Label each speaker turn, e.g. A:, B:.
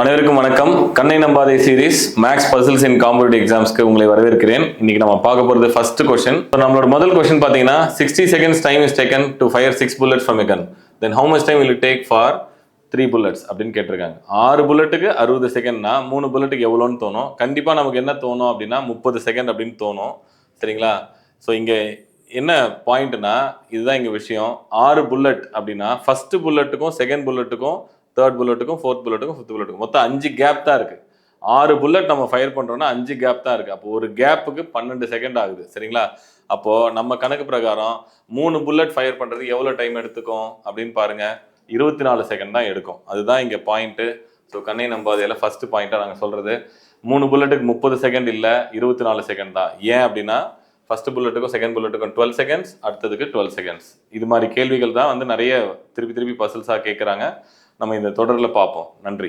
A: அனைவருக்கும் வணக்கம். கண்ணை நம்பாதே சீரிஸ் மேக்ஸ் பசில்ஸ் இன் காம்படிட்டிவ் எக்ஸாம்ஸ்க்கு உங்களை வரவேற்கிறேன். இன்னைக்கு நம்ம பார்க்க போறது ஃபர்ஸ்ட் क्वेश्चन. நம்மளோட முதல் क्वेश्चन பாத்தீங்கன்னா 60 seconds time is taken to fire 6 bullets from a gun. Then how much time will it take for 3 bullets அப்படின்னு கேட்டிருக்காங்க. 6 புல்லட்டுக்கு 60 செகண்ட்னா 3 புல்லட்டுக்கு எவ்வளோன்னு தோணும். கண்டிப்பா நமக்கு என்ன தோணும் அப்படின்னா 30 செகண்ட் அப்படின்னு தோணும். சரிங்களா? ஸோ இங்க என்ன பாயிண்ட்னா இதுதான் இங்க விஷயம். 6 புல்லட் அப்படின்னா ஃபர்ஸ்ட் புல்லட்டுக்கும் செகண்ட் புல்லட்டுக்கும் தேர்ட் புல்லட்டுக்கும் ஃபோர்த் புல்லட்டுக்கும் ஃபிஃப்த் புல்லட்டுக்கும் மொத்தம் 5 கேப் தான் இருக்கு. 6 புல்லட் நம்ம ஃபயர் பண்றோம்னா 5 கேப் தான் இருக்கு. அப்போ ஒரு கேப்புக்கு 12 செகண்ட் ஆகுது. சரிங்களா? அப்போ நம்ம கணக்கு பிரகாரம் 3 புல்லட் ஃபயர் பண்றது எவ்வளவு டைம் எடுத்துக்கும் அப்படின்னு பாருங்க. 24 செகண்ட் தான் எடுக்கும். அதுதான் இங்க பாயிண்ட். ஸோ கண்ணை நம்பாதையில ஃபர்ஸ்ட் பாயிண்டா நாங்க சொல்றது 3 புல்லட்டுக்கு 30 செகண்ட் இல்ல 24 செகண்ட் தான். ஏன் அப்படின்னா ஃபர்ஸ்ட் புல்லட்டுக்கும் செகண்ட் புல்லட்டுக்கும் 12 செகண்ட்ஸ், அடுத்ததுக்கு 12 செகண்ட்ஸ். இது மாதிரி கேள்விகள் தான் வந்து நிறைய திருப்பி பசில்ஸா கேட்குறாங்க. நம்ம இந்த தொடரில் பார்ப்போம். நன்றி.